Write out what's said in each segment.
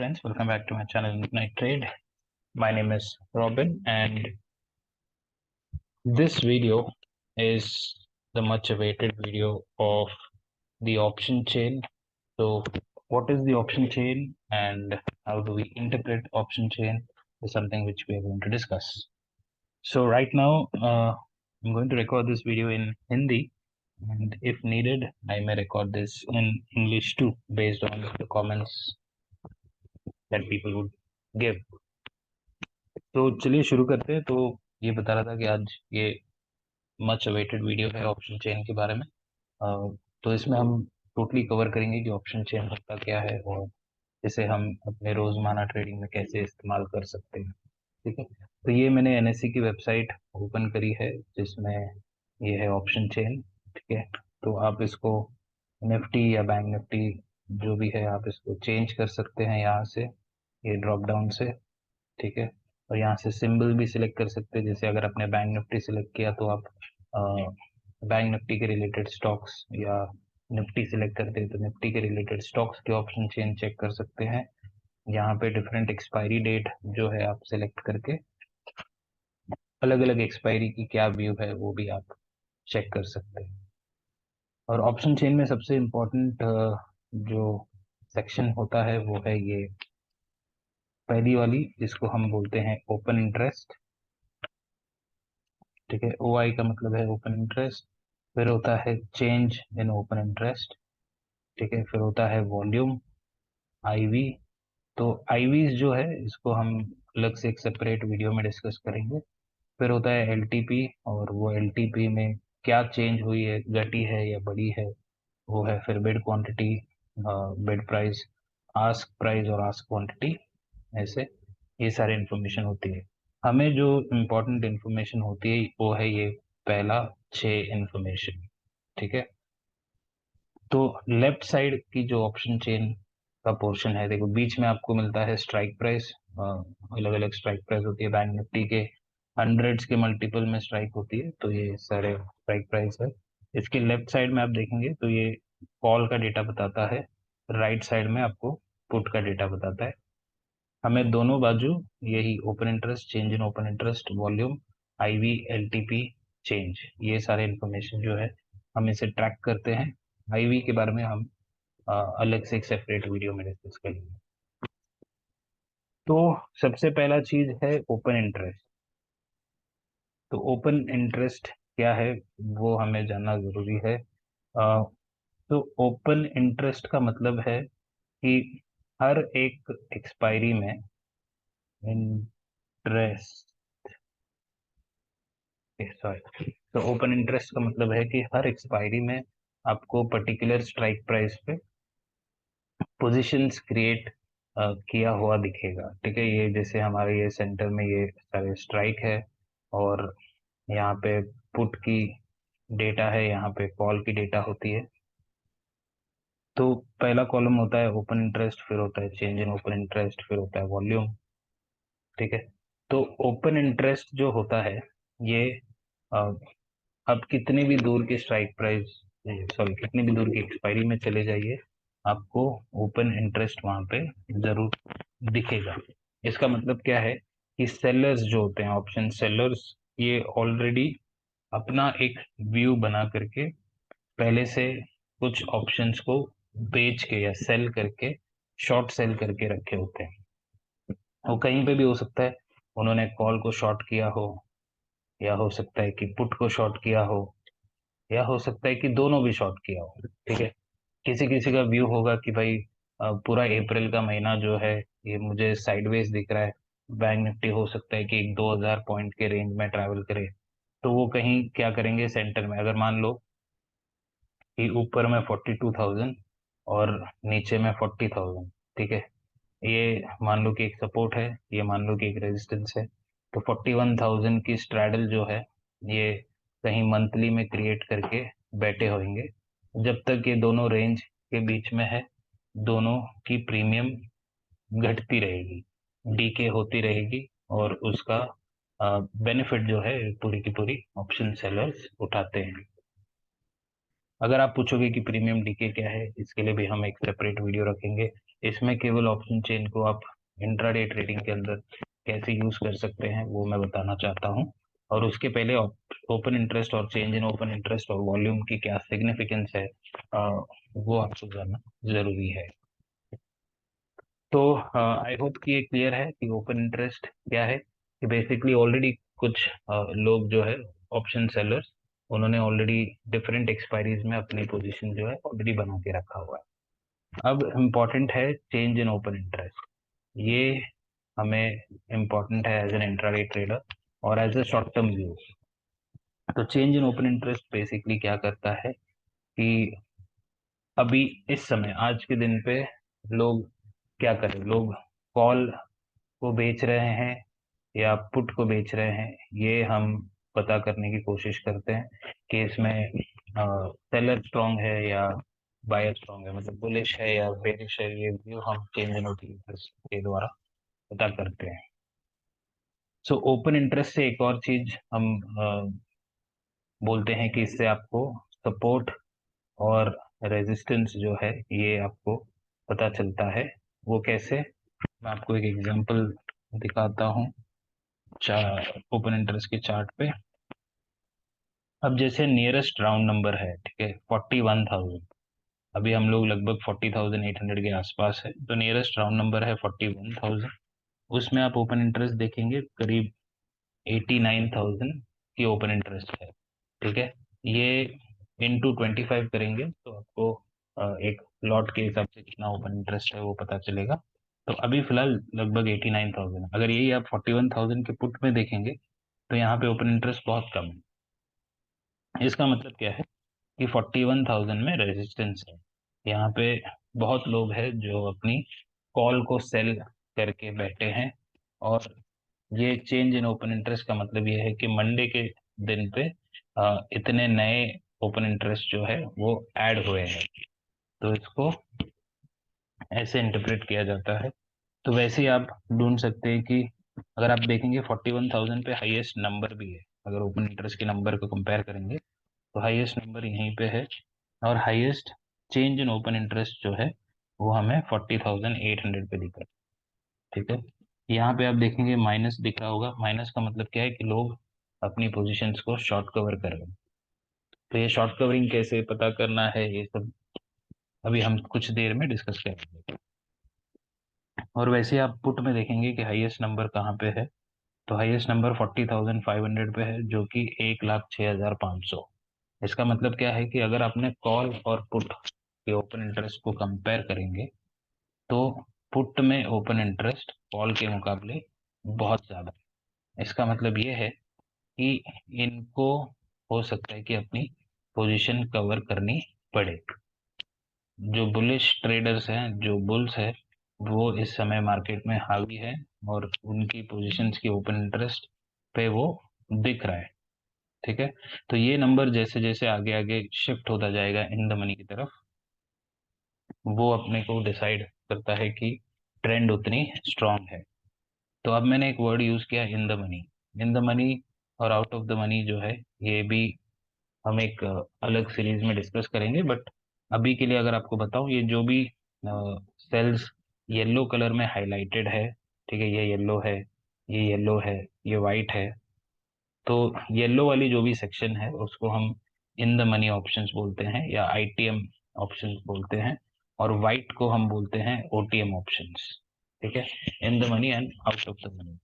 friends, welcome back to my channel Midnight Trade. My name is Robin and this video is the much awaited video of the option chain. So what is the option chain and how do we interpret option chain is something which we are going to discuss. So right now I'm going to record this video in Hindi, and if needed I may record this in English too based on the comments that people would give. तो चलिए शुरू करते हैं। तो ये बता रहा था कि आज ये मच अवेटेड वीडियो है ऑप्शन चेन के बारे में। तो इसमें हम टोटली कवर करेंगे कि ऑप्शन चेन होता क्या है और इसे हम अपने रोजमर्रा ट्रेडिंग में कैसे इस्तेमाल कर सकते हैं। ठीक है, तो ये मैंने एनएससी की वेबसाइट ओपन करी है जिसमें ये है ऑप्शन चेन। ठीक है, तो आप इसको निफ्टी या बैंक निफ्टी जो भी है आप इसको चेंज कर सकते हैं यहाँ से, ये ड्रॉप डाउन से। ठीक है, और यहाँ से सिंबल भी सिलेक्ट कर सकते हैं। जैसे अगर आपने बैंक निफ्टी सिलेक्ट किया तो आप बैंक निफ्टी के रिलेटेड स्टॉक्स, या निफ्टी सिलेक्ट करते हैं तो निफ्टी के रिलेटेड स्टॉक्स के ऑप्शन चेन चेक कर सकते हैं। यहाँ पे डिफरेंट एक्सपायरी डेट जो है आप सिलेक्ट करके अलग अलग एक्सपायरी की क्या व्यू है वो भी आप चेक कर सकते हैं। और ऑप्शन चेन में सबसे इम्पोर्टेंट जो सेक्शन होता है वो है ये पहली वाली, जिसको हम बोलते हैं ओपन इंटरेस्ट। ठीक है, ओ आई का मतलब है ओपन इंटरेस्ट। फिर होता है चेंज इन ओपन इंटरेस्ट। ठीक है, फिर होता है वॉल्यूम, आईवी। तो आईवीज जो है इसको हम अलग से एक सेपरेट वीडियो में डिस्कस करेंगे। फिर होता है एलटीपी, और वो एलटीपी में क्या चेंज हुई है, घटी है या बढ़ी है, वो है। फिर bid quantity, bid price, ask price और आस्क क्वांटिटी, ऐसे ये सारे इंफॉर्मेशन होती है। हमें जो इम्पोर्टेंट इंफॉर्मेशन होती है वो है ये पहला 6 इंफॉर्मेशन। ठीक है, तो लेफ्ट साइड की जो ऑप्शन चेन का पोर्शन है, देखो बीच में आपको मिलता है स्ट्राइक प्राइस। अलग अलग स्ट्राइक प्राइस होती है, बैंक निफ्टी के हंड्रेड्स के मल्टीपल में स्ट्राइक होती है, तो ये सारे स्ट्राइक प्राइस है। इसके लेफ्ट साइड में आप देखेंगे तो ये कॉल का डेटा बताता है, राइट साइड में आपको पुट का डेटा बताता है। हमें दोनों बाजू यही open interest, change in open interest, volume, IV, LTP, change, ये सारे इंफॉर्मेशन जो है हम इसे ट्रैक करते हैं। आईवी के बारे में हम अलग से एक सेपरेट वीडियो में डिस्कस करेंगे। तो सबसे पहला चीज है ओपन इंटरेस्ट। तो ओपन इंटरेस्ट क्या है वो हमें जानना जरूरी है। तो ओपन इंटरेस्ट का मतलब है कि हर एक एक्सपायरी में इंटरेस्ट, सॉरी, तो ओपन इंटरेस्ट का मतलब है कि हर एक्सपायरी में आपको पर्टिकुलर स्ट्राइक प्राइस पे पोजीशंस क्रिएट किया हुआ दिखेगा। ठीक है, ये जैसे हमारे ये सेंटर में ये सारे स्ट्राइक है, और यहाँ पे पुट की डेटा है, यहाँ पे कॉल की डेटा होती है। तो पहला कॉलम होता है ओपन इंटरेस्ट, फिर होता है चेंज इन ओपन इंटरेस्ट, फिर होता है वॉल्यूम। ठीक है, तो ओपन इंटरेस्ट जो होता है ये आप कितने भी दूर के स्ट्राइक प्राइस, सॉरी, कितनी भी दूर की एक्सपायरी में चले जाइए, आपको ओपन इंटरेस्ट वहां पे जरूर दिखेगा। इसका मतलब क्या है कि सेलर्स जो होते हैं, ऑप्शन सेलर्स, ये ऑलरेडी अपना एक व्यू बना करके पहले से कुछ ऑप्शंस को बेच के या सेल करके, शॉर्ट सेल करके रखे होते हैं। वो कहीं पे भी हो सकता है, उन्होंने कॉल को शॉर्ट किया हो, या हो सकता है कि पुट को शॉर्ट किया हो, या हो सकता है कि दोनों भी शॉर्ट किया हो। ठीक है, किसी किसी का व्यू होगा कि भाई पूरा अप्रैल का महीना जो है ये मुझे साइडवेज दिख रहा है, बैंक निफ्टी हो सकता है कि एक 2000 पॉइंट के रेंज में ट्रैवल करे, तो वो कहीं क्या करेंगे, सेंटर में अगर मान लो कि ऊपर में 42,000 और नीचे में 40,000, ठीक है, ये मान लो कि एक सपोर्ट है, ये मान लो कि एक रेजिस्टेंस है, तो 41,000 की स्ट्रैडल जो है ये कहीं मंथली में क्रिएट करके बैठे होंगे। जब तक ये दोनों रेंज के बीच में है, दोनों की प्रीमियम घटती रहेगी, डीके होती रहेगी, और उसका बेनिफिट जो है पूरी की पूरी ऑप्शन सेलर्स उठाते हैं। अगर आप पूछोगे कि प्रीमियम डीके क्या है, इसके लिए भी हम एक सेपरेट वीडियो रखेंगे। इसमें केवल ऑप्शन चेन को आप इंट्राडे ट्रेडिंग के अंदर कैसे यूज कर सकते हैं वो मैं बताना चाहता हूँ। और उसके पहले ओपन इंटरेस्ट और चेंज इन ओपन इंटरेस्ट और वॉल्यूम की क्या सिग्निफिकेंस है वो आपको जानना जरूरी है। तो आई होप कि ये क्लियर है कि ओपन इंटरेस्ट क्या है। कि बेसिकली ऑलरेडी कुछ लोग जो है ऑप्शन सेलर्स, उन्होंने ऑलरेडी डिफरेंट एक्सपायरीज में अपनी पोजीशन जो है ऑलरेडी बना के रखा हुआ है। अब इम्पॉर्टेंट है चेंज इन ओपन इंटरेस्ट। ये हमें इम्पॉर्टेंट है एज एन इंट्राडे ट्रेडर और as a short term view. तो change in open interest basically क्या करता है कि अभी इस समय आज के दिन पे लोग क्या करें, लोग कॉल को बेच रहे हैं या पुट को बेच रहे हैं, ये हम पता करने की कोशिश करते हैं कि इसमें सेलर स्ट्रांग है या बायर स्ट्रांग है, मतलब बुलिश है या बेरिश है। ये व्यू हम चेंज इन ओपन इंटरेस्ट के द्वारा पता करते हैं। सो ओपन इंटरेस्ट से एक और चीज हम बोलते हैं कि इससे आपको सपोर्ट और रेजिस्टेंस जो है ये आपको पता चलता है। वो कैसे, मैं आपको एक एग्जांपल दिखाता हूँ ओपन इंटरेस्ट के चार्ट पे। अब जैसे नियरेस्ट राउंड नंबर है, ठीक है, 41,000। अभी हम लोग लगभग 40,800 के आसपास है, तो नियरेस्ट राउंड नंबर है 41,000। उसमें आप ओपन इंटरेस्ट देखेंगे करीब 89,000 की ओपन इंटरेस्ट है। ठीक है, ये इंटू 25 करेंगे तो आपको एक लॉट के हिसाब से कितना ओपन इंटरेस्ट है वो पता चलेगा। तो अभी फिलहाल लगभग 89,000। अगर यही आप 41,000 के पुट में देखेंगे तो यहाँ पे ओपन इंटरेस्ट बहुत कम है। इसका मतलब क्या है कि 41,000 में रेजिस्टेंस है। यहाँ पे बहुत लोग हैं जो अपनी कॉल को सेल करके बैठे हैं। और ये चेंज इन ओपन इंटरेस्ट का मतलब ये है कि मंडे के दिन पे इतने नए ओपन इंटरेस्ट जो है वो ऐड हुए हैं। तो इसको ऐसे इंटरप्रेट किया जाता है। तो वैसे ही आप ढूंढ सकते हैं कि अगर आप देखेंगे 41,000 पे हाईएस्ट नंबर भी है। अगर ओपन इंटरेस्ट के नंबर को कंपेयर करेंगे तो हाईएस्ट नंबर यहीं पे है। और highest change in open interest जो है वो हमें 40,800 पे दिख रहा है। ठीक है, यहाँ पे आप देखेंगे माइनस दिख रहा होगा। माइनस का मतलब क्या है कि लोग अपनी पोजीशंस को शॉर्ट कवर कर रहे हैं। तो ये शॉर्ट कवरिंग कैसे पता करना है ये सब अभी हम कुछ देर में डिस्कस करेंगे। और वैसे आप पुट में देखेंगे कि हाईएस्ट नंबर कहाँ पे है। तो हाईएस्ट नंबर 40,500 पे है, जो कि 1,06,500। इसका मतलब क्या है कि अगर आपने कॉल और पुट के ओपन इंटरेस्ट को कंपेयर करेंगे तो पुट में ओपन इंटरेस्ट कॉल के मुकाबले बहुत ज्यादा है। इसका मतलब ये है कि इनको हो सकता है कि अपनी पोजीशन कवर करनी पड़े। जो बुलिश ट्रेडर्स हैं, जो बुल्स है, वो इस समय मार्केट में हावी है और उनकी पोजीशंस की ओपन इंटरेस्ट पे वो दिख रहा है। ठीक है, तो ये नंबर जैसे जैसे आगे आगे शिफ्ट होता जाएगा इन द मनी की तरफ, वो अपने को डिसाइड करता है कि ट्रेंड उतनी स्ट्रांग है। तो अब मैंने एक वर्ड यूज किया, इन the money. In the money और आउट ऑफ द मनी जो है ये भी हम एक अलग सीरीज में डिस्कस करेंगे। बट अभी के लिए अगर आपको बताऊं, ये जो भी सेल्स येलो कलर में हाईलाइटेड है, ठीक है, ये येलो है, ये येलो है, ये वाइट है। तो येलो वाली जो भी सेक्शन है उसको हम इन द मनी ऑप्शंस बोलते हैं या आईटीएम ऑप्शंस बोलते हैं। और वाइट को हम बोलते हैं ओटीएम ऑप्शंस। ठीक है, in the money and out of the money.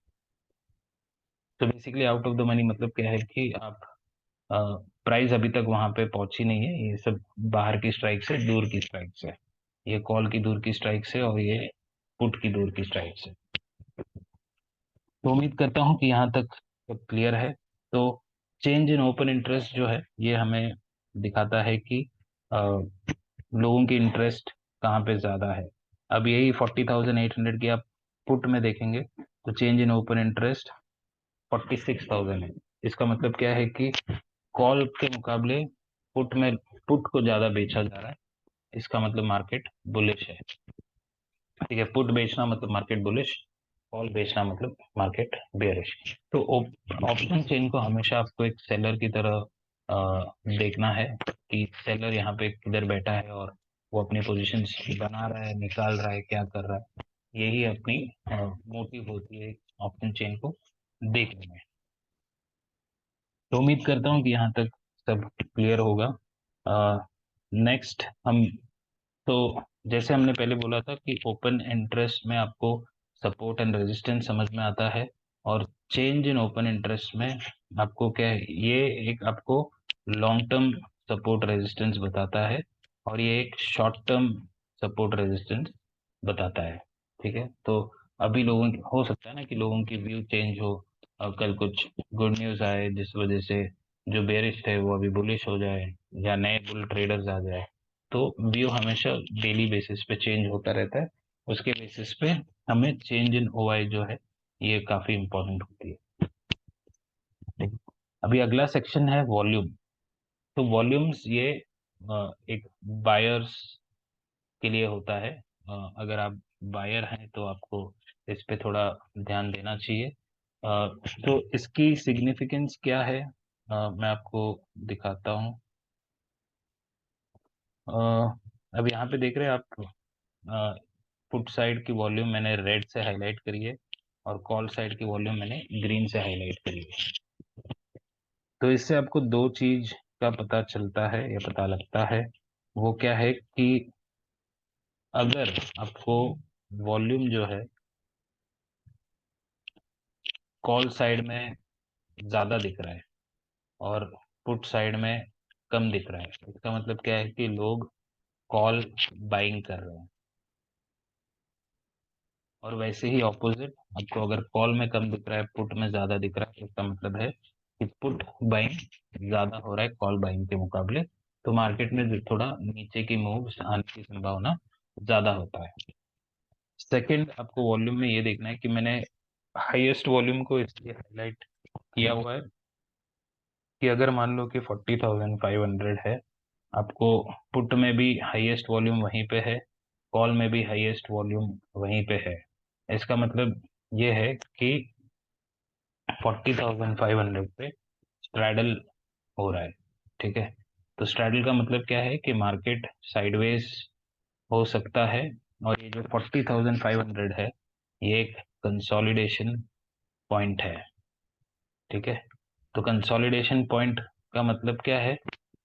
तो basically out of the money मतलब क्या है कि आप प्राइस अभी तक वहां पे पहुंची नहीं है। ये सब बाहर की स्ट्राइक से, दूर की स्ट्राइक से, ये कॉल की दूर की स्ट्राइक से और ये पुट की दूर की स्ट्राइक से। तो उम्मीद करता हूँ कि यहाँ तक सब क्लियर है। तो चेंज इन ओपन इंटरेस्ट जो है ये हमें दिखाता है कि लोगों की इंटरेस्ट कहाँ पे ज्यादा है। अब यही 40,800 की आप पुट में देखेंगे तो चेंज इन ओपन इंटरेस्ट 46,000 है। इसका मतलब क्या है कि कॉल के मुकाबले पुट में पुट को ज्यादा बेचा जा रहा है। इसका मतलब मार्केट बुलिश है। ठीक है, पुट बेचना मतलब मार्केट बुलिश, कॉल बेचना मतलब मार्केट बेयरिश। तो ऑप्शन चेन को हमेशा आपको एक सेलर की तरह देखना है कि सेलर यहाँ पे किधर बैठा है और वो अपनी पोजीशंस बना रहा है, निकाल रहा है, क्या कर रहा है, यही अपनी मोटिव होती है ऑप्शन चेन को देखने में। तो उम्मीद करता हूँ कि यहाँ तक सब क्लियर होगा। नेक्स्ट हम, तो जैसे हमने पहले बोला था कि ओपन इंटरेस्ट में आपको सपोर्ट एंड रेजिस्टेंस समझ में आता है, और चेंज इन ओपन इंटरेस्ट में आपको क्या है, ये एक आपको लॉन्ग टर्म सपोर्ट रेजिस्टेंस बताता है, और ये एक शॉर्ट टर्म सपोर्ट रेजिस्टेंस बताता है। ठीक है, तो अभी लोगों की हो सकता है ना कि लोगों की व्यू चेंज हो, और कल कुछ गुड न्यूज़ आए जिस वजह से जो बेरिश है वो अभी बुलिश हो जाए, या नए बुल ट्रेडर्स आ जाए। तो व्यू हमेशा डेली बेसिस पे चेंज होता रहता है, उसके बेसिस पे हमें चेंज इन ओआई जो है ये काफी इंपॉर्टेंट होती है। ठीक है? अभी अगला सेक्शन है वॉल्यूम। तो वॉल्यूम्स ये एक बायर्स के लिए होता है। अगर आप बायर हैं तो आपको इस पे थोड़ा ध्यान देना चाहिए। तो इसकी सिग्निफिकेंस क्या है, मैं आपको दिखाता हूँ। अब यहाँ पे देख रहे हैं आप, पुट साइड की वॉल्यूम मैंने रेड से हाईलाइट करी है, और कॉल साइड की वॉल्यूम मैंने ग्रीन से हाईलाइट करी है। तो इससे आपको दो चीज का पता चलता है या पता लगता है। वो क्या है कि अगर आपको वॉल्यूम जो है कॉल साइड में ज्यादा दिख रहा है और पुट साइड में कम दिख रहा है, इसका मतलब क्या है कि लोग कॉल बाइंग कर रहे हैं। और वैसे ही ऑपोजिट, आपको अगर कॉल में कम दिख रहा है, पुट में ज्यादा दिख रहा है, इसका मतलब है कि पुट बाइंग ज्यादा हो रहा है कॉल बाइंग के मुकाबले। तो मार्केट में जो थोड़ा नीचे की मूव्स आने की संभावना ज्यादा होता है। सेकंड, आपको वॉल्यूम में ये देखना है कि मैंने हाईएस्ट वॉल्यूम को इसलिए हाईलाइट किया हुआ है कि अगर मान लो कि 40,500 है, आपको पुट में भी हाईएस्ट वॉल्यूम वहीं पे है, कॉल में भी हाईएस्ट वॉल्यूम वहीं पे है। इसका मतलब ये है कि 40,500 पे स्ट्रैडल हो रहा है। ठीक है, तो स्ट्रैडल का मतलब क्या है कि मार्केट साइडवेज हो सकता है, और ये जो 40,500 है ये एक कंसोलिडेशन पॉइंट है। ठीक है, तो कंसोलिडेशन पॉइंट का मतलब क्या है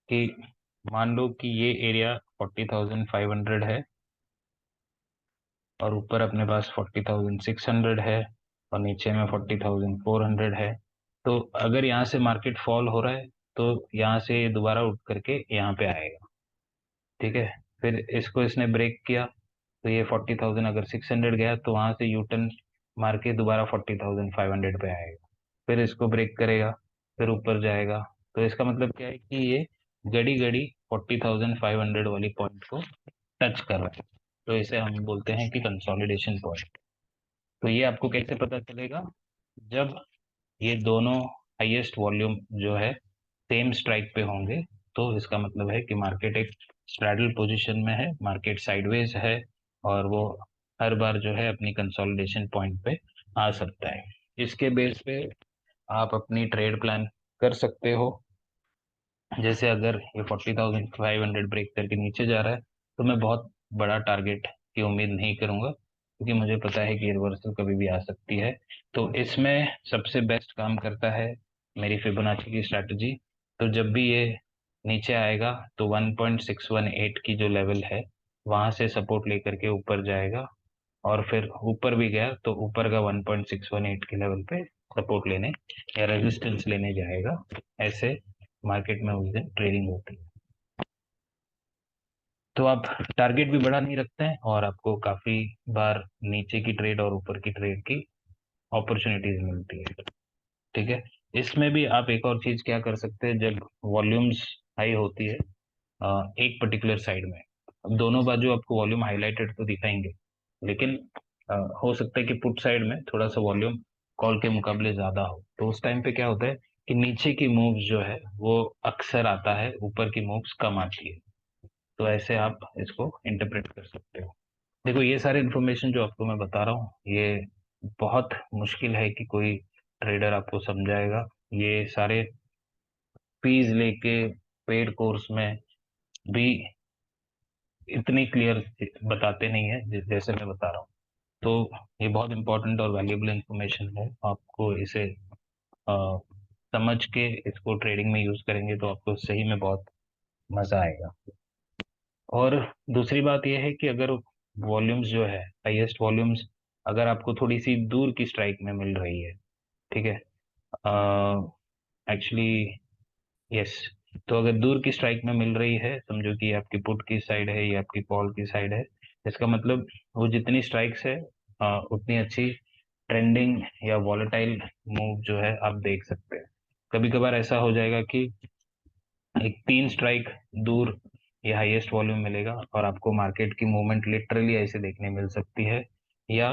कि मान लो कि ये एरिया 40,500 है, और ऊपर अपने पास 40,600 है, और नीचे में 40,400 है। तो अगर यहाँ से मार्केट फॉल हो रहा है तो यहाँ से दोबारा उठ करके यहाँ पे आएगा। ठीक है, फिर इसको इसने ब्रेक किया, तो ये 40,000 अगर 600 गया तो वहां से यू टर्न मार के दोबारा 40,500 पे आएगा, फिर इसको ब्रेक करेगा, फिर ऊपर जाएगा। तो इसका मतलब क्या है कि ये घड़ी घड़ी 40,500 वाली पॉइंट को टच कर रहा है। तो इसे हम बोलते हैं कि कंसोलिडेशन पॉइंट। तो ये आपको कैसे पता चलेगा, जब ये दोनों हाईएस्ट वॉल्यूम जो है सेम स्ट्राइक पे होंगे, तो इसका मतलब है कि मार्केट एक स्ट्रैडल पोजीशन में है, मार्केट साइडवेज है, और वो हर बार जो है अपनी कंसोलिडेशन पॉइंट पे आ सकता है। इसके बेस पे आप अपनी ट्रेड प्लान कर सकते हो। जैसे अगर ये 40,500 ब्रेक करके नीचे जा रहा है, तो मैं बहुत बड़ा टारगेट की उम्मीद नहीं करूंगा, क्योंकि मुझे पता है कि रिवर्सल कभी भी आ सकती है। तो इसमें सबसे बेस्ट काम करता है मेरी फिबोनाची की स्ट्रैटेजी। तो जब भी ये नीचे आएगा तो 1.618 की जो लेवल है वहां से सपोर्ट लेकर के ऊपर जाएगा, और फिर ऊपर भी गया तो ऊपर का 1.618 के लेवल पे सपोर्ट लेने या रेजिस्टेंस लेने जाएगा। ऐसे मार्केट में उस दिन ट्रेडिंग होती है। तो आप टारगेट भी बड़ा नहीं रखते हैं, और आपको काफी बार नीचे की ट्रेड और ऊपर की ट्रेड की अपॉर्चुनिटीज मिलती है। ठीक है, इसमें भी आप एक और चीज क्या कर सकते हैं, जब वॉल्यूम्स हाई होती है एक पर्टिकुलर साइड में, अब दोनों बाजू आपको वॉल्यूम हाईलाइटेड तो दिखाएंगे, लेकिन हो सकता है कि पुट साइड में थोड़ा सा वॉल्यूम कॉल के मुकाबले ज्यादा हो, तो उस टाइम पे क्या होता है कि नीचे की मूव्स जो है वो अक्सर आता है, ऊपर की मूव्स कम आती है। तो ऐसे आप इसको इंटरप्रेट कर सकते हो। देखो, ये सारे इन्फॉर्मेशन जो आपको मैं बता रहा हूँ, ये बहुत मुश्किल है कि कोई ट्रेडर आपको समझाएगा। ये सारे फीस लेके पेड कोर्स में भी इतनी क्लियर बताते नहीं है जैसे मैं बता रहा हूँ। तो ये बहुत इंपॉर्टेंट और वैल्यूएबल इंफॉर्मेशन है, आपको इसे अ, समझ के इसको ट्रेडिंग में यूज करेंगे तो आपको सही में बहुत मजा आएगा। और दूसरी बात यह है कि अगर वॉल्यूम्स जो है, हाईएस्ट वॉल्यूम्स अगर आपको थोड़ी सी दूर की स्ट्राइक में मिल रही है, ठीक है, एक्चुअली यस, तो अगर दूर की स्ट्राइक में मिल रही है, समझो कि ये आपकी पुट की साइड है, ये आपकी कॉल की साइड है, इसका मतलब वो जितनी स्ट्राइक्स है उतनी अच्छी ट्रेंडिंग या वॉलेटाइल मूव जो है आप देख सकते हैं। कभी कभार ऐसा हो जाएगा कि एक 3 स्ट्राइक दूर ये हाईएस्ट वॉल्यूम मिलेगा और आपको मार्केट की मूवमेंट लिटरली ऐसे देखने मिल सकती है, या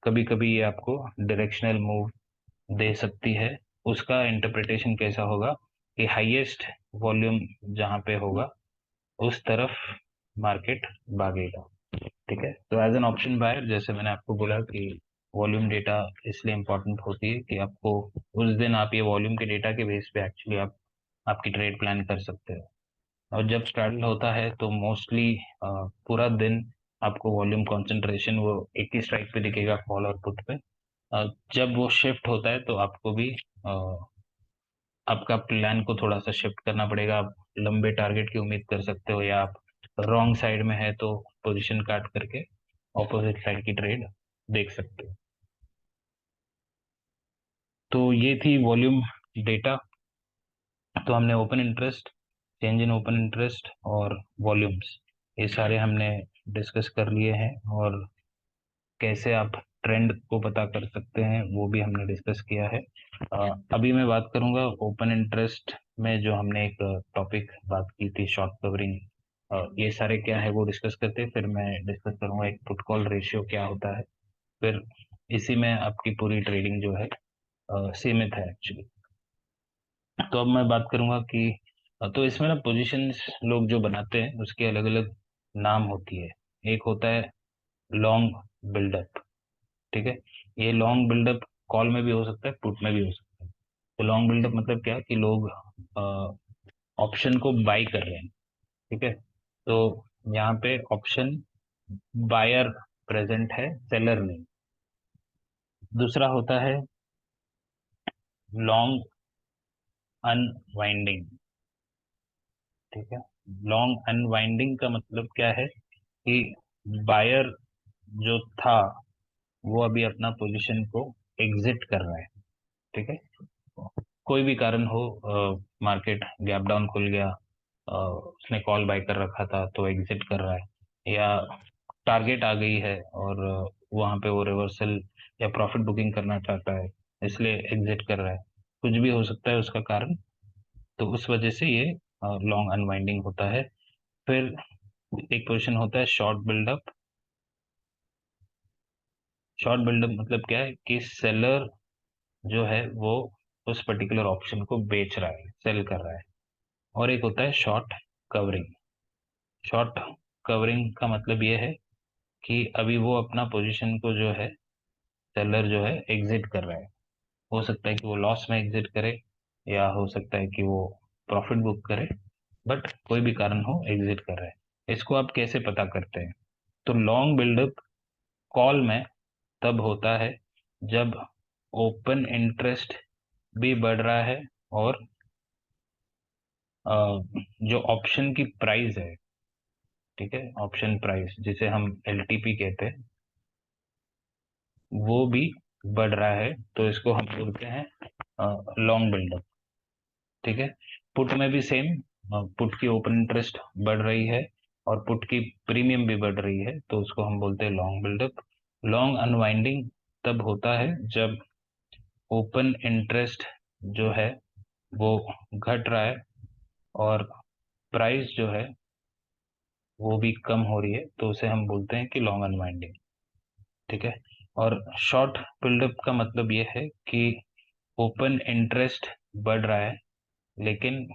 कभी कभी ये आपको डायरेक्शनल मूव दे सकती है। उसका इंटरप्रिटेशन कैसा होगा कि हाईएस्ट वॉल्यूम जहाँ पे होगा उस तरफ मार्केट भागेगा। ठीक है, तो एज एन ऑप्शन बायर जैसे मैंने आपको बोला कि वॉल्यूम डेटा इसलिए इंपॉर्टेंट होती है कि आपको उस दिन आप ये वॉल्यूम के डेटा के बेस पे एक्चुअली आप आपकी ट्रेड प्लान कर सकते हो। और जब स्ट्रगल होता है तो मोस्टली पूरा दिन आपको वॉल्यूम कंसंट्रेशन वो एक ही स्ट्राइक पे दिखेगा, कॉल और पुट पे। जब वो शिफ्ट होता है तो आपको भी आपका प्लान को थोड़ा सा शिफ्ट करना पड़ेगा। आप लंबे टारगेट की उम्मीद कर सकते हो, या आप रॉन्ग साइड में है तो पोजीशन काट करके ऑपोजिट साइड की ट्रेड देख सकते हो। तो ये थी वॉल्यूम डेटा। तो हमने open interest, change in open interest और वॉल्यूम्स, ये सारे हमने डिस्कस कर लिए हैं। और कैसे आप ट्रेंड को पता कर सकते हैं वो भी हमने डिस्कस किया है। अभी मैं बात करूंगा ओपन इंटरेस्ट में जो हमने एक टॉपिक बात की थी, शॉर्ट कवरिंग। ये सारे क्या है वो डिस्कस करते हैं, फिर मैं डिस्कस करूंगा एक पुट कॉल रेशियो क्या होता है। फिर इसी में आपकी पूरी ट्रेडिंग जो है सीमित है एक्चुअली। तो अब मैं बात करूंगा कि तो इसमें ना पोजीशंस लोग जो बनाते हैं उसके अलग अलग नाम होती है। एक होता है लॉन्ग बिल्डअप, ठीक है, ये लॉन्ग बिल्डअप कॉल में भी हो सकता है, पुट में भी हो सकता है। तो लॉन्ग बिल्डअप मतलब क्या कि लोग ऑप्शन को बाई कर रहे हैं, ठीक है। तो यहाँ पे ऑप्शन बायर प्रेजेंट है, सेलर नहीं। दूसरा होता है लॉन्ग अनवाइंडिंग, ठीक है। लॉन्ग अनवाइंडिंग का मतलब क्या है कि बायर जो था वो अभी अपना पोजीशन को एग्जिट कर रहा है, ठीक है। कोई भी कारण हो, मार्केट गैप डाउन खुल गया, उसने कॉल बाय कर रखा था तो एग्जिट कर रहा है, या टारगेट आ गई है और वहां पे वो रिवर्सल या प्रॉफिट बुकिंग करना चाहता है इसलिए एग्जिट कर रहा है। कुछ भी हो सकता है उसका कारण, तो उस वजह से ये लॉन्ग अनवाइंडिंग होता है। फिर एक पोजीशन होता है शॉर्ट बिल्डअप। शॉर्ट बिल्डअप मतलब क्या है कि सेलर जो है वो उस पर्टिकुलर ऑप्शन को बेच रहा है, सेल कर रहा है। और एक होता है शॉर्ट कवरिंग। शॉर्ट कवरिंग का मतलब ये है कि अभी वो अपना पोजीशन को जो है, सेलर जो है एग्जिट कर रहा है। हो सकता है कि वो लॉस में एग्जिट करे, या हो सकता है कि वो प्रॉफिट बुक करे, बट कोई भी कारण हो एग्जिट कर रहा है। इसको आप कैसे पता करते हैं? तो लॉन्ग बिल्डअप कॉल में तब होता है जब ओपन इंटरेस्ट भी बढ़ रहा है और अ, जो ऑप्शन की प्राइस है, ठीक है, ऑप्शन प्राइस जिसे हम एलटीपी कहते हैं, वो भी बढ़ रहा है, तो इसको हम बोलते हैं लॉन्ग बिल्डअप, ठीक है। पुट में भी सेम, पुट की ओपन इंटरेस्ट बढ़ रही है और पुट की प्रीमियम भी बढ़ रही है, तो उसको हम बोलते हैं लॉन्ग बिल्डअप। लॉन्ग अनवाइंडिंग तब होता है जब ओपन इंटरेस्ट जो है वो घट रहा है और प्राइस जो है वो भी कम हो रही है, तो उसे हम बोलते हैं कि लॉन्ग अनवाइंडिंग, ठीक है। और शॉर्ट बिल्डअप का मतलब ये है कि ओपन इंटरेस्ट बढ़ रहा है लेकिन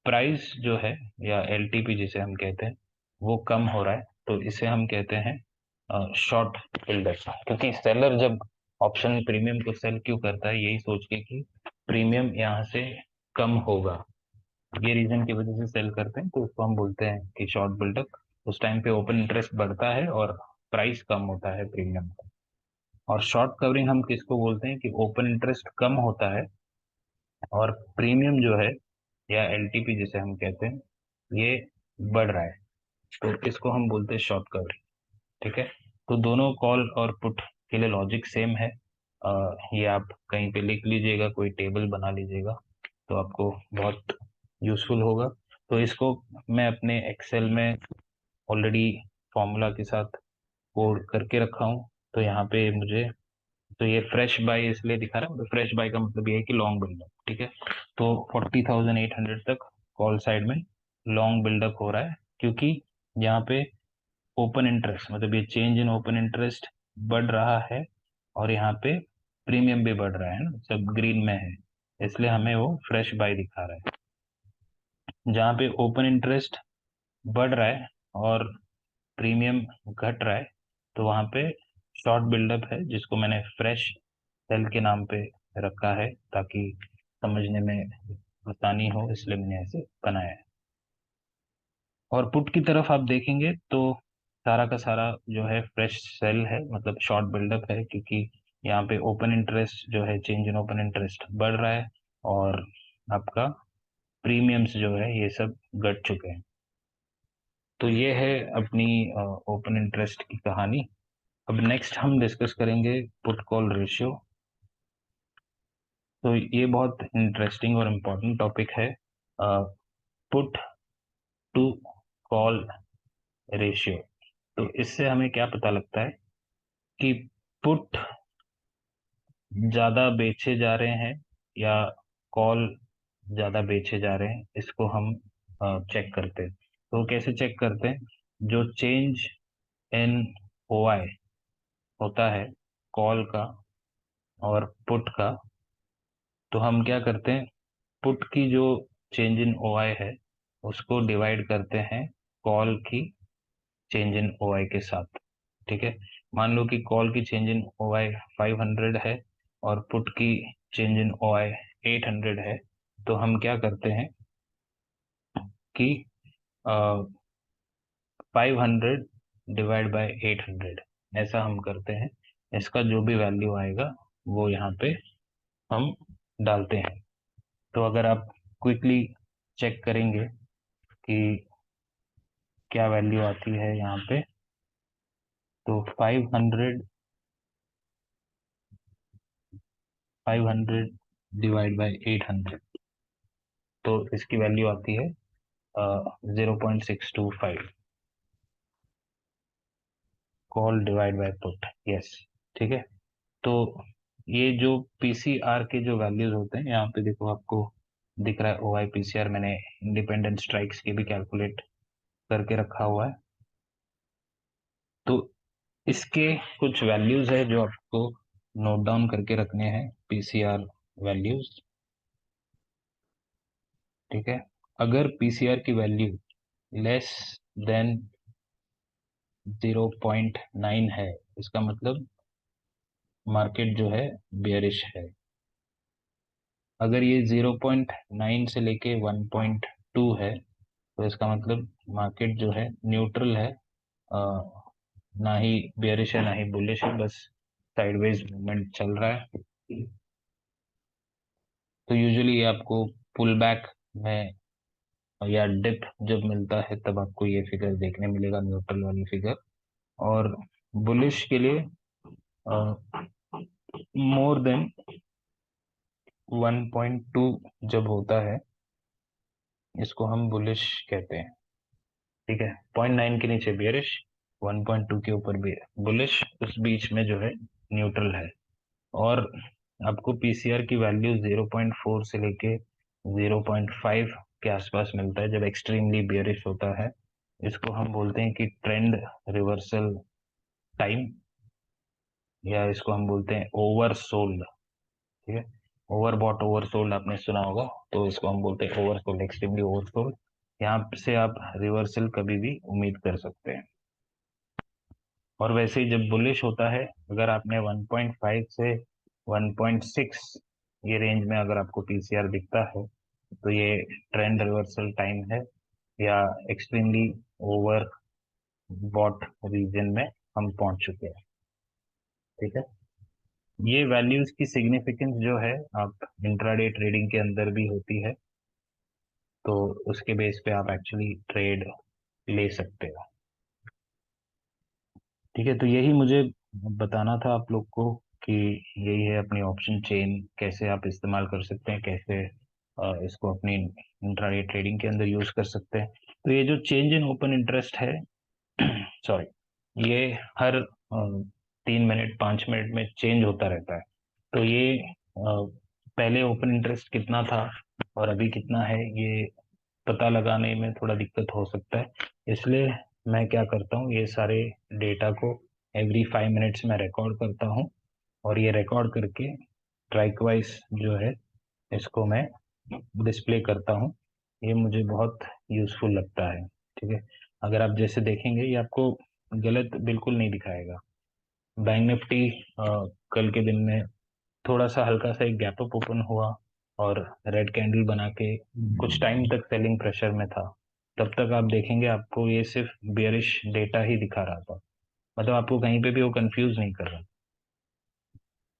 प्राइस जो है, या एलटीपी जिसे हम कहते हैं, वो कम हो रहा है, तो इसे हम कहते हैं शॉर्ट बिल्डअप। क्योंकि सेलर जब ऑप्शन प्रीमियम को सेल क्यों करता है, यही सोच के कि प्रीमियम यहाँ से कम होगा, ये रीजन की वजह से सेल करते हैं, तो उसको हम बोलते हैं कि शॉर्ट बिल्डअप। उस टाइम पे ओपन इंटरेस्ट बढ़ता है और प्राइस कम होता है प्रीमियम का। और शॉर्ट कवरिंग हम किसको बोलते हैं कि ओपन इंटरेस्ट कम होता है और प्रीमियम जो है या एलटीपी जिसे हम कहते हैं ये बढ़ रहा है, तो इसको हम बोलते हैं शॉर्ट कवरिंग। ठीक है, तो दोनों कॉल और पुट के लिए लॉजिक सेम है। ये आप कहीं पे लिख लीजिएगा, कोई टेबल बना लीजिएगा, तो आपको बहुत यूजफुल होगा। तो इसको मैं अपने एक्सेल में ऑलरेडी फॉर्मूला के साथ कोड करके रखा हूँ। तो यहाँ पे मुझे, तो ये फ्रेश बाय इसलिए दिखा रहा है, फ्रेश बाय का मतलब ये है कि लॉन्ग बिल्डअप। ठीक है, तो 40,800 तक कॉल साइड में लॉन्ग बिल्डअप हो रहा है, क्योंकि यहाँ पे ओपन इंटरेस्ट मतलब ये चेंज इन ओपन इंटरेस्ट बढ़ रहा है और यहाँ पे प्रीमियम भी बढ़ रहा है ना, सब ग्रीन में है, इसलिए हमें वो फ्रेश बाय दिखा रहा है। जहाँ पे ओपन इंटरेस्ट बढ़ रहा है और प्रीमियम घट रहा है, तो वहाँ पे शॉर्ट बिल्डअप है, जिसको मैंने फ्रेश सेल के नाम पे रखा है ताकि समझने में आसानी हो, इसलिए मैंने ऐसे बनाया है। और पुट की तरफ आप देखेंगे तो सारा का सारा जो है फ्रेश सेल है, मतलब शॉर्ट बिल्डअप है, क्योंकि यहाँ पे ओपन इंटरेस्ट जो है, चेंज इन ओपन इंटरेस्ट बढ़ रहा है और आपका प्रीमियम्स जो है ये सब घट चुके हैं। तो ये है अपनी ओपन इंटरेस्ट की कहानी। अब नेक्स्ट हम डिस्कस करेंगे पुट कॉल रेशियो। तो ये बहुत इंटरेस्टिंग और इम्पोर्टेंट टॉपिक है, पुट टू कॉल रेशियो। तो इससे हमें क्या पता लगता है कि पुट ज्यादा बेचे जा रहे हैं या कॉल ज्यादा बेचे जा रहे हैं, इसको हम चेक करते हैं। तो कैसे चेक करते हैं? जो चेंज इन ओआई होता है कॉल का और पुट का, तो हम क्या करते हैं, पुट की जो चेंज इन ओआई है उसको डिवाइड करते हैं कॉल की चेंज इन ओआई के साथ। ठीक है, मान लो कि कॉल की चेंज इन ओआई 500 है और पुट की चेंज इन ओआई 800 है, तो हम क्या करते हैं कि 500 डिवाइड बाय 800 ऐसा हम करते हैं। इसका जो भी वैल्यू आएगा वो यहाँ पे हम डालते हैं। तो अगर आप क्विकली चेक करेंगे कि क्या वैल्यू आती है यहाँ पे, तो 500 डिवाइड बाय 800, तो इसकी वैल्यू आती है 0.625 call divide buy put. Yes, ठीक है। तो ये जो पीसीआर के जो वैल्यूज होते हैं, यहाँ पे देखो आपको दिख रहा है ओ आई पीसीआर, मैंने इंडिपेंडेंट स्ट्राइक्स की भी कैलकुलेट करके रखा हुआ है। तो इसके कुछ वैल्यूज है जो आपको नोट डाउन करके रखने हैं, पीसीआर वैल्यूज। ठीक है, अगर पीसीआर की वैल्यू लेस देन 0.9 है, इसका मतलब मार्केट जो है बेयरिश है। अगर ये 0.9 से लेके 1.2 है, तो इसका मतलब मार्केट जो है न्यूट्रल है, ना ही बेयरिश है ना ही बुलिश है, बस साइडवेज मूवमेंट चल रहा है। तो यूजुअली ये आपको पुल बैक में या डिप जब मिलता है तब आपको ये फिगर देखने मिलेगा, न्यूट्रल वाली फिगर। और बुलिश के लिए मोर देन 1.2 जब होता है, इसको हम बुलिश कहते हैं। ठीक है, 0.9 के नीचे बेयरिश, 1.2 के ऊपर भी बुलिश, उस बीच में जो है न्यूट्रल है। और आपको पीसीआर की वैल्यू 0.4 से लेके 0.5 के आसपास मिलता है जब एक्सट्रीमली बियरिश होता है। इसको हम बोलते हैं कि ट्रेंड रिवर्सल टाइम, या इसको हम बोलते हैं ओवर सोल्ड। ठीक है, ओवर बॉट ओवर सोल्ड आपने सुना होगा, तो इसको हम बोलते हैं over sold, extremely over sold. यहाँ से आप रिवर्सल कभी भी उम्मीद कर सकते हैं। और वैसे ही जब बुलिश होता है, अगर आपने 1.5 से 1.6 ये रेंज में अगर आपको पीसीआर दिखता है, तो ये ट्रेंड रिवर्सल टाइम है या एक्सट्रीमली ओवर बॉट रीजन में हम पहुंच चुके हैं। ठीक है, ये वैल्यूज की सिग्निफिकेंस जो है आप इंट्राडे ट्रेडिंग के अंदर भी होती है, तो उसके बेस पे आप एक्चुअली ट्रेड ले सकते हो। ठीक है, तो यही मुझे बताना था आप लोग को कि यही है अपनी ऑप्शन चेन, कैसे आप इस्तेमाल कर सकते हैं, कैसे इसको अपनी इंट्राडे ट्रेडिंग के अंदर यूज कर सकते हैं। तो ये जो चेंज इन ओपन इंटरेस्ट है सॉरी, ये हर 3 मिनट 5 मिनट में चेंज होता रहता है। तो ये पहले ओपन इंटरेस्ट कितना था और अभी कितना है, ये पता लगाने में थोड़ा दिक्कत हो सकता है। इसलिए मैं क्या करता हूँ, ये सारे डेटा को एवरी 5 मिनट्स में रिकॉर्ड करता हूँ, और ये रिकॉर्ड करके ट्रैक वाइज जो है इसको मैं डिस्प्ले करता हूँ। ये मुझे बहुत यूजफुल लगता है। ठीक है, अगर आप जैसे देखेंगे ये आपको गलत बिल्कुल नहीं दिखाएगा। बैंक निफ्टी कल के दिन में थोड़ा सा हल्का सा एक गैप अप ओपन हुआ और रेड कैंडल बना के कुछ टाइम तक सेलिंग प्रेशर में था। तब तक आप देखेंगे आपको ये सिर्फ बेयरिश डेटा ही दिखा रहा था, मतलब आपको कहीं पे भी वो कंफ्यूज नहीं कर रहा।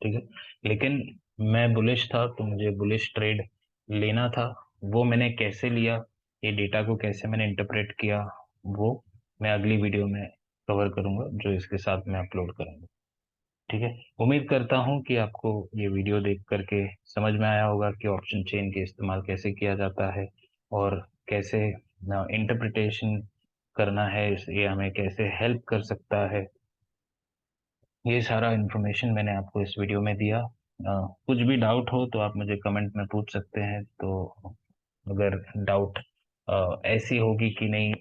ठीक है, लेकिन मैं बुलिश था तो मुझे बुलिश ट्रेड लेना था। वो मैंने कैसे लिया, ये डेटा को कैसे मैंने इंटरप्रेट किया, वो मैं अगली वीडियो में कवर करूंगा, जो इसके साथ मैं अपलोड करूंगा। ठीक है, उम्मीद करता हूँ कि आपको ये वीडियो देख करके समझ में आया होगा कि ऑप्शन चेन के इस्तेमाल कैसे किया जाता है और कैसे इंटरप्रिटेशन करना है, ये हमें कैसे हेल्प कर सकता है। ये सारा इन्फॉर्मेशन मैंने आपको इस वीडियो में दिया। कुछ भी डाउट हो तो आप मुझे कमेंट में पूछ सकते हैं। तो अगर डाउट ऐसी होगी कि नहीं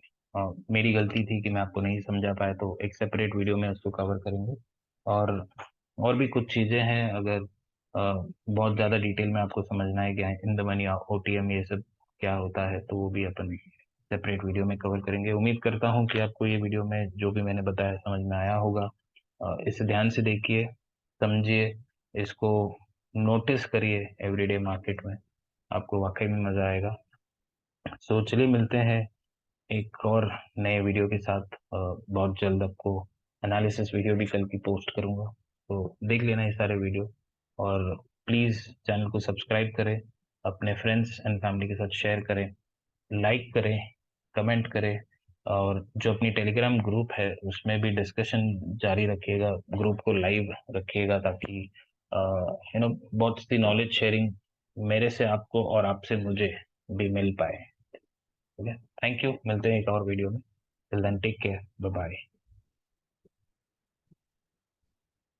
मेरी गलती थी कि मैं आपको नहीं समझा पाया, तो एक सेपरेट वीडियो में उसको कवर करेंगे। और और भी कुछ चीज़ें हैं, अगर बहुत ज़्यादा डिटेल में आपको समझना है कि इन द मनी ओटीएम ये सब क्या होता है, तो वो भी अपन सेपरेट वीडियो में कवर करेंगे। उम्मीद करता हूँ कि आपको ये वीडियो में जो भी मैंने बताया समझ में आया होगा। इसे ध्यान से देखिए, समझिए, इसको नोटिस करिए एवरीडे मार्केट में, आपको वाकई में मजा आएगा। सो चलिए मिलते हैं एक और नए वीडियो के साथ। बहुत जल्द आपको एनालिसिस वीडियो भी कल की पोस्ट करूंगा, तो देख लेना ये सारे वीडियो। और प्लीज़ चैनल को सब्सक्राइब करें, अपने फ्रेंड्स एंड फैमिली के साथ शेयर करें, लाइक करें, कमेंट करें, और जो अपनी टेलीग्राम ग्रुप है उसमें भी डिस्कशन जारी रखिएगा, ग्रुप को लाइव रखिएगा, ताकि बहुत सी नॉलेज शेयरिंग मेरे से आपको और आपसे मुझे भी मिल पाए। ठीक है, थैंक यू, मिलते हैं एक और वीडियो में। Till then take care, bye bye.